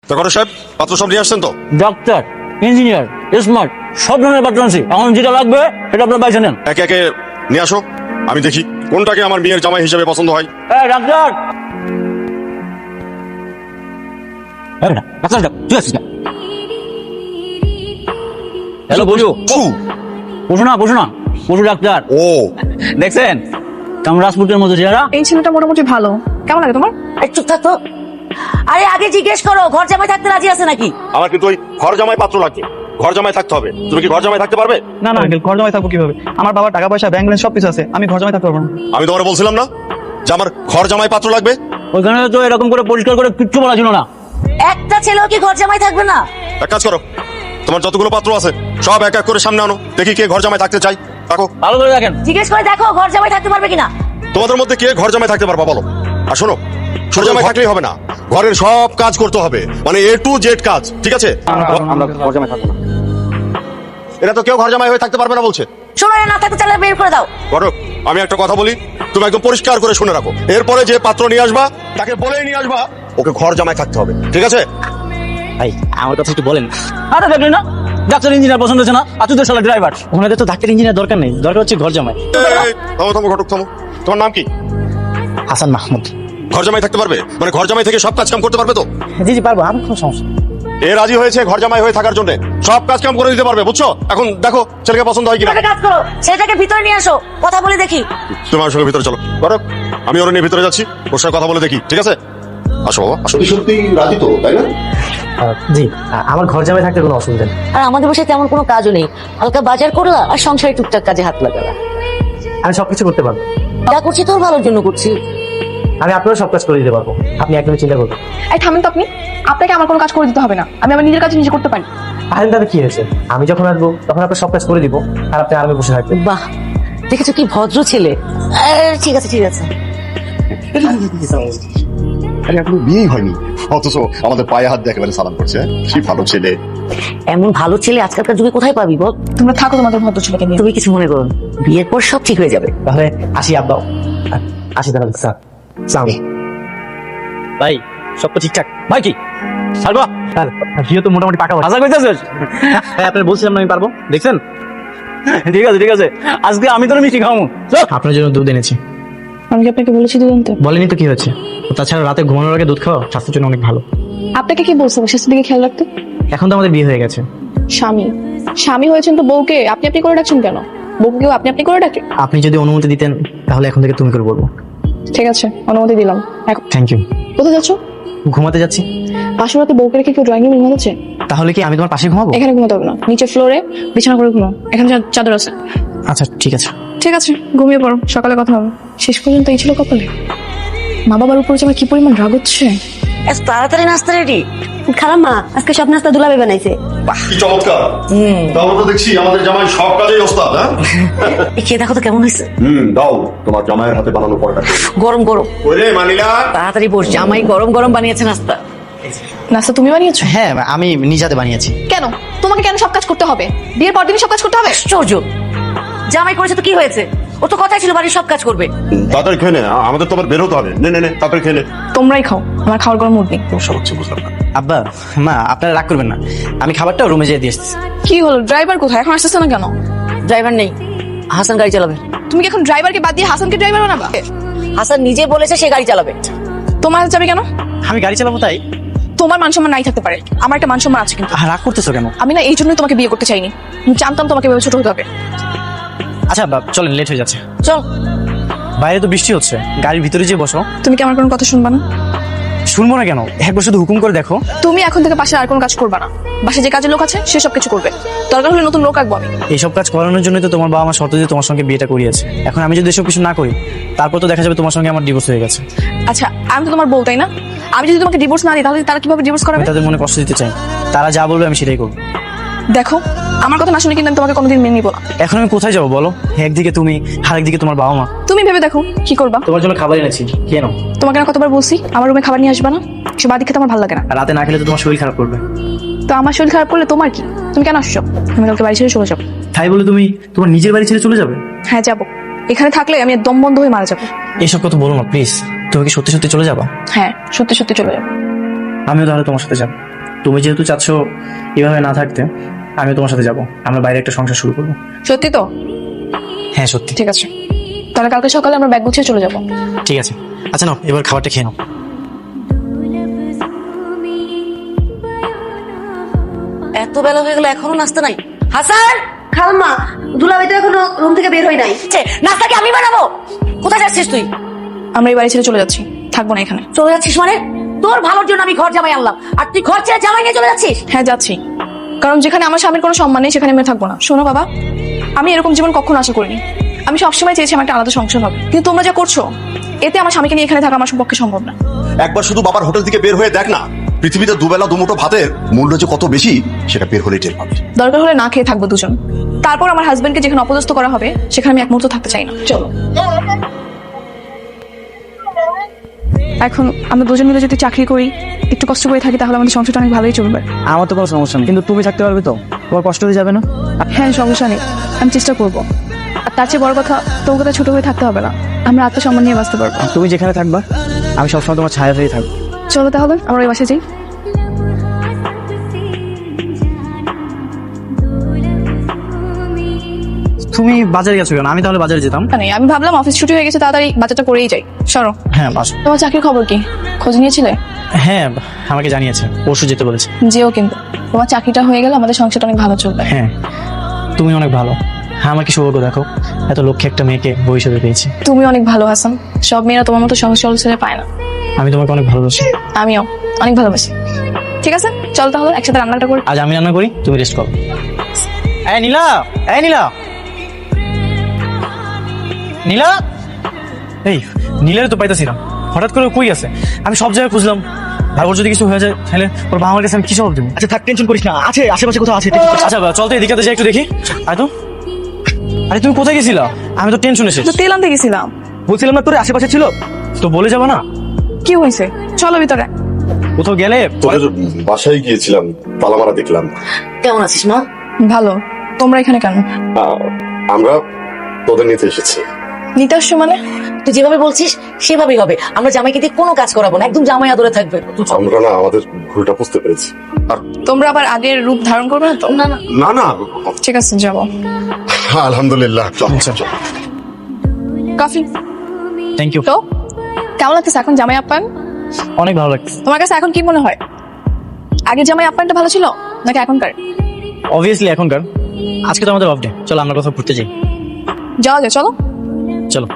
তো ঘরে সাহেব পাত্র সব নিয়ে আসছেন তো? ডাক্তার, ইঞ্জিনিয়ার, স্মার্ট সব ধরনের পাত্র আনছি। এখন যেটা লাগবে সেটা আপনার বাইসে নেন। একে একে নিয়ে আসো, আমি দেখি কোনটাকে আমার মেয়ের জামাই হিসেবে পছন্দ হয়। ডাক্তার, ডাক্তার তুই আসছিস? হ্যালো বলু। পশু না পশু ডাক্তার। ও দেখছেন কেমন রাজপুতের মতো চেহারা? এই ছেলেটা মোটামুটি ভালো। কেমন লাগে তোমার? একটু থাকতো। আরে আগে জিজ্ঞেস করো ঘর জামাই থাকতে রাজি আছে নাকি? আমার কিন্তু ওই ঘর জামাই পাত্র লাগবে, ঘর জামাই থাকতে হবে। তুমি কি ঘর জামাই থাকতে পারবে? না না আঙ্কেল, ঘর জমায় থাকবো কিভাবে? আমার বাবার টাকা পয়সা ব্যাংক ব্যালেন্স সবকিছু আছে, আমি ঘর জমায় থাকতে পারবো না। আমি তোমার বলছিলাম না যে আমার ঘর জামাই পাত্র লাগবে? ওইখানে তো এরকম করে পরিষ্কার করে কিচ্ছু বলা ছিল না। একটা ছেলেও কি ঘর জামাই থাকবে না? এক কাজ করো, তোমার যতগুলো পাত্র আছে সব এক এক করে সামনে আনো, দেখি কে ঘর জামাই থাকতে চাই। দেখো ভালো করে দেখেন। জিজ্ঞেস করে দেখো ঘর জামাই থাকতে পারবে কিনা। তোমাদের মধ্যে কে ঘর জামাই থাকতে পারবা বলো। আর শোনো, ঘর জামাই থাকলেই হবে না, ঘরের সব কাজ করতে হবে, মানে A to Z কাজ, ঠিক আছে? আমরা ঘর জমায় থাকবো না। এরা তো কেউ ঘর জামাই হয়ে থাকতে পারবে না বলছে। শোনো না থাকতে চাইলে বের করে দাও। ঘটক, আমি একটা কথা বলি, তুমি একদম পরিষ্কার করে শুনে রাখো, এরপরে যে পাত্র নিয়ে আসবা তাকে বলেই নিয়ে আসবা ওকে ঘর জামাই থাকতে হবে, ঠিক আছে? ভাই আমার কথা একটু বলেন। আরে দেখলেন না, ডাক্তার ইঞ্জিনিয়ার পছন্দ হচ্ছে না, আর তুই তো শালা ড্রাইভার। ওনাদের তো ডাক্তার ইঞ্জিনিয়ার দরকার নেই, দরকার হচ্ছে ঘর জামাই। এই, থামো থামো ঘটক থামো, তোমার নাম কি? হাসান মাহমুদ। ঘর জামাই থাকতে পারবে, মানে ঘর জামাই থেকে সব কাজ কাম করতে পারবে তো? জি জি পারবো, আমি কোনো সমস্যা। এ রাজি হয়েছে ঘর জামাই হয়ে থাকার জন্য, সব কাজ কাম করে দিতে পারবে, বুঝছো? এখন দেখো ছেলেকে পছন্দ হয় কিনা। একটা কাজ করো, ছেলেটাকে ভিতরে নিয়ে আসো, কথা বলে দেখি। তুমি আমার সঙ্গে ভিতরে চলো। ঘটক, আমি ওর নিয়ে ভিতরে যাচ্ছি, ওর সঙ্গে কথা বলে দেখি, ঠিক আছে? আসো বাবা, আসো। সত্যি রাজি তো, তাই না? জি, আমার ঘর জামাই থাকতে কোনো অসুবিধা নেই। আর আমাদের বাসায় তেমন কোনো কাজও নেই, হালকা বাজার করলা আর সংসারে টুকটাক কাজে হাত লাগালা। আমি সবকিছু করতে পারবো, যা করছি তোর ভালোর জন্য করছি। আমি আপনারও সব কাজ করে দিতে পারবো, আপনি একদমই চিন্তা করবেন। এই থামেন তো আপনি। আপনাকে আমার কোনো কাজ করে দিতে হবে না, আমি আমার নিজের কাজ নিজে করতে পারি। আরে দাদা কি হয়েছে, আমি যখন আসবো তখন আপনার সব কাজ করে দিব, আর আপনি আরামে বসে থাকবেন। বাহ, দেখেছো কি ভদ্র ছেলে। ঠিক আছে ঠিক আছে। আরে এখনো বিয়েই হয়নি, অথচ আমাদের পায়ে হাত দিয়ে একেবারে সালাম করছে। কি ভালো ছেলে। এমন ভালো ছেলে আজকালকার যুগে কোথায় পাবি বল? তোমরা থাকো তোমাদের ভদ্র ছেলেকে নিয়ে। তুমি কিছু মনে করো না, বিয়ের পর সব ঠিক হয়ে যাবে। তাহলে আসি আব্বাও, আসি দাদা। স্যার ভাই সব তো ঠিকঠাক। ভাই কি ছাড়বা? বিয়ে তো মোটামুটি পাকা আশা করতেছিস? ভাই আপনার বলছিলাম না আমি পারবো, দেখছেন? ঠিক আছে ঠিক আছে, আজকে আমি তোর মিষ্টি খাবো। আপনার জন্য দুধ এনেছি। আমি কি আপনাকে বলেছি দুধ আনতে? বলেনি তো কি হয়েছে, তাছাড়া রাতে ঘুমানোর আগে দুধ খাওয়া স্বাস্থ্যের জন্য অনেক ভালো। আপনাকে কি বলছে স্বাস্থ্যের দিকে খেয়াল রাখতে? এখন তো আমাদের বিয়ে হয়ে গেছে। স্বামী হয়েছেন তো বউকে আপনি আপনি করে ডাকছেন কেন? বউকে কেউ আপনি আপনি করে ডাকে? আপনি যদি অনুমতি দিতেন তাহলে এখন থেকে তুমি করে বলবো। ঠিক আছে, অনুমতি দিলাম। এখন থ্যাংক ইউ। কোথায় যাচ্ছ? ঘুমাতে যাচ্ছি। পাশের রাতে বউকে রেখে কেউ ড্রয়িং রুমে ঘুমাচ্ছে? তাহলে কি আমি তোমার পাশে ঘুমাবো? এখানে ঘুমাতে হবে না, নিচে ফ্লোরে বিছানা করে ঘুমাও, এখানে চাদর আছে। আচ্ছা ঠিক আছে। ঠিক আছে, ঘুমিয়ে পড়ো, সকালে কথা হবে। শেষ পর্যন্ত এই ছিল কপালে। মা বাবার উপর যে আমার কি পরিমাণ রাগ হচ্ছে। এত তাড়াতাড়ি নাস্তা রেডি? খারাপ মা, আজকে সব নাস্তা দুলাবে বানাইছে। কি চমৎকার, তাহলে তো দেখছি আমাদের জামাই সব কাজেই ওস্তাদ। খেয়ে দেখো তো কেমন হয়েছে। দাও তোমার জামাইয়ের হাতে বানানো পরোটা। গরম গরম। ওরে মানিলা, তাড়াতাড়ি বস, জামাই গরম গরম বানিয়েছে নাস্তা। নাস্তা তুমি বানিয়েছো? হ্যাঁ আমি নিজ হাতে বানিয়েছি। কেন তোমাকে কেন সব কাজ করতে হবে? বিয়ের পর দিনই সব কাজ করতে হবে? আশ্চর্য, জামাই করেছে তো কি হয়েছে, ও তো কথাই ছিল বাড়ির সব কাজ করবে। তাড়াতাড়ি খেয়ে নে, আমাদের তো আবার বেরোতে হবে। নে নে নে, তাড়াতাড়ি খেয়ে নে। তোমরাই খাও, আমার খাওয়ার কোনো মুড নেই। সমস্যা হচ্ছে, বুঝলাম না। আব্বা মা আপনারা রাগ করবেন না, আমি খাবারটা রুমে যেয়ে দিয়ে এসেছি। কি হলো, ড্রাইভার কোথায়? এখন আসতেছে না কেন? ড্রাইভার নেই, হাসান গাড়ি চালাবে। তুমি কি এখন ড্রাইভারকে বাদ দিয়ে হাসানকে ড্রাইভার বানাবা? হাসান নিজে বলেছে সে গাড়ি চালাবে। তোমার যাবে কেন? আমি গাড়ি চালাবো তাই? তোমার মান সম্মান নাই থাকতে পারে, আমার একটা মান সম্মান আছে কিন্তু। রাগ করতেছো কেন? আমি না এই জন্যই তোমাকে বিয়ে করতে চাইনি, আমি জানতাম তোমাকে ভেবে ছোট হতে হবে। আচ্ছা আব্বা চলেন, লেট হয়ে যাচ্ছে। চল। বাইরে তো বৃষ্টি হচ্ছে, গাড়ির ভিতরে যে বসো। তুমি কি আমার কোনো কথা শুনবা না? শুনবো না কেন, একবার শুধু হুকুম করে দেখো। তুমি এখন থেকে পাশে আর কোনো কাজ করবা না, বাসে যে কাজের লোক আছে সে সব কিছু করবে, দরকার হলে নতুন লোক রাখবো আমি। এইসব কাজ করানোর জন্য তো তোমার বাবা আমার শর্ত দিয়ে তোমার সঙ্গে বিয়েটা করিয়েছে। এখন আমি যদি এসব কিছু না করি তারপর তো দেখা যাবে তোমার সঙ্গে আমার ডিভোর্স হয়ে গেছে। আচ্ছা আমি তো তোমার বউ তাই না? আমি যদি তোমাকে ডিভোর্স না দিই তাহলে তারা কিভাবে ডিভোর্স আমি করাবে? তাদের মনে কষ্ট দিতে চাই, তারা যা বলবে আমি সেটাই করবো। দেখো আমার কথা না শুনে কিন্তু আমি তোমাকে কোনোদিন মেনে নিবো না। এখন আমি কোথায় যাবো বলো, একদিকে তুমি আরেকদিকে তোমার বাবা মা। তুমি ভেবে দেখো কি করবা। তোমার জন্য খাবার এনেছি, কেন? তোমাকে না কতবার বলছি আমার রুমে খাবার নিয়ে আসবা না, সে বাদ খেতে আমার ভালো লাগে না। রাতে না খেলে তো তোমার শরীর খারাপ করবে। তো আমার শরীর খারাপ করলে তোমার কি? তুমি কেন আসছো? আমি কালকে বাড়ি ছেড়ে চলে যাবো। তাই বলে তুমি তোমার নিজের বাড়ি ছেড়ে চলে যাবে? হ্যাঁ যাবো, এখানে থাকলে আমি দম বন্ধ হয়ে মারা যাবো। এইসব কথা বলো না প্লিজ, তুমি কি সত্যি সত্যি চলে যাবা? হ্যাঁ সত্যি সত্যি চলে যাবো। আমিও তাহলে তোমার সাথে যাবো। তুমি যেহেতু চাচ্ছ এভাবে না থাকতে, আমিও তোমার সাথে যাবো। আমরা বাইরে একটা সংসার শুরু করবো। সত্যি তো? হ্যাঁ সত্যি। ঠিক আছে, তাহলে কালকে সকালে আমরা ব্যাগ গুছিয়ে চলে যাবো। ঠিক আছে, আচ্ছা নাও এবার খাবারটা খেয়ে নাও। এত বেলা হয়ে গেল এখনো নাস্তা নাই। হাসান, খালাম্মা, দুলাভাই তো এখনো রুম থেকে বের হয় নাই। নাস্তা কি আমি বানাবো? কোথায় যাচ্ছিস তুই? আমরা এই বাড়ি ছেড়ে চলে যাচ্ছি, থাকবো না এখানে। চলে যাচ্ছিস মানে? তোর ভালোর জন্য আমি ঘর জামাই আনলাম, আর তুই ঘর ছেড়ে জামাই নিয়ে চলে যাচ্ছিস? হ্যাঁ যাচ্ছি, কারণ যেখানে আমার স্বামীর কোনো সম্মান নেই সেখানে আমি থাকবো না। শোনো বাবা, আমি এরকম জীবন কখনো আশা করিনি। আমি সবসময় চেয়েছি আমার একটা আলাদা সংসার হবে, কিন্তু তোমরা যা করছো এতে আমার স্বামীকে নিয়ে এখানে থাকা আমার পক্ষে সম্ভব না। একবার শুধু বাবার হোটেল থেকে বের হয়ে দেখ না, পৃথিবীতে দুবেলা দুমুঠো ভাতের মূল্য যে কত বেশি সেটা বের হলেই টের পাবে। দরকার হলে না খেয়ে থাকবো দুজন, তারপর আমার হাজবেন্ডকে যেখানে অপদস্থ করা হবে সেখানে আমি এক মুহূর্ত থাকতে চাই না। চলো। এখন আমরা দুজন মিলে যদি চাকরি করি, একটু কষ্ট করে থাকি, তাহলে আমাদের সংসারটা অনেক ভালোই চলবে। আমার তো কোনো সমস্যা নেই, কিন্তু তুমি থাকতে পারবে তো? তোমার কষ্ট হয়ে যাবে না? হ্যাঁ সমস্যা নেই, আমি চেষ্টা করবো। আর তার চেয়ে বড় কথা, তোমার কথা ছোট হয়ে থাকতে হবে না, আমরা আত্মসম্মান নিয়ে বাঁচতে পারবো। তুমি যেখানে থাকবা আমি সবসময় তোমার ছায়া হয়ে থাকবো। চলো তাহলে আমরা ওই বাসায় যাই। তুমি বাজারে গেছো কেন? আমি তাহলে বাজারে যেতাম। মানে আমি ভাবলাম অফিস ছুটি হয়ে গেছে, তাড়াতাড়ি বাচ্চাটা করেই যাই। সরো। হ্যাঁ বাস। তোমার চাকরির খবর কি? খোঁজ নিয়েছিলে? হ্যাঁ আমাকে জানিয়েছে, পরশু যেতে বলেছে। যেও কিন্তু, তোমার চাকরিটা হয়ে গেলে আমাদের সংসারটা অনেক ভালো চলবে। হ্যাঁ তুমি অনেক ভালো। হ্যাঁ আমাকে সৌভাগ্য দেখো, এত লক্ষ্যে একটা মেয়েকে বউ হিসেবে পেয়েছি। তুমি অনেক ভালো হাসান, সব মেয়েরা তোমার মতো সহজ সরল ছেলে পায় না। আমি তোমাকে অনেক ভালোবাসি। আমিও অনেক ভালোবাসি। ঠিক আছে চল তাহলে একসাথে রান্নাটা করি। আজ আমি রান্না করি, তুমি রেস্ট করো। এই নীলা, এই নীলা, নীলা, এই নীলারে তো পাইতেছিলাম, হঠাৎ করে কই আছে? আমি সব জায়গায় খুঁজলাম, আর ওর যদি কিছু হয়ে যায় তাহলে ওর বাবা মার কাছে আমি কি জবাব দেবো? আচ্ছা থাক, টেনশন করিস না, আছে আশেপাশে কোথাও আছে। আচ্ছা চল তো এদিকে যাই একটু দেখি। আয় তো। আরে তুমি কোথায় গেছিলা? আমি তো টেনশনে শেষ। তো তেল আনতে গেছিলাম। বলছিলাম না তোর আশেপাশে ছিল। তো বলে যাবো না? কি হয়েছে? চলো ভিতরে। কোথাও গেলে তোদের বাসায় গিয়েছিলাম, তালামারা দেখলাম। কেমন আছিস মা? ভালো। তোমরা এখানে কেন? আমরা তোদের নিতে এসেছি। নিতে আসছো মানে? তুই যেভাবে বলছিস সেভাবেই হবে। আমরা জামাইকে দিয়ে কোনো কাজ করাবো না, একদম জামাই আদরে থাকবে। আমরা না আমাদের ভুলটা বুঝতে পেরেছি। আর তোমরা আবার আগের রূপ ধারণ করবে না তো? না না, না না, ঠিক আছে যাবো। আলহামদুলিল্লাহ। চল চল। কফি। Thank you. তো কেমন লাগতেছে এখন জামাই আপ্যায়ন? অনেক ভালো লাগছে। তোমার কাছে এখন কি মনে হয়, আগের জামাই আপ্যায়নটা ভালো ছিল নাকি এখনকার? অবভিয়াসলি এখনকার। আজকে তো আমাদের অফ ডে, চলো আমরা কোথাও ঘুরতে যাই। যাওয়া যায়, চলো। চলো।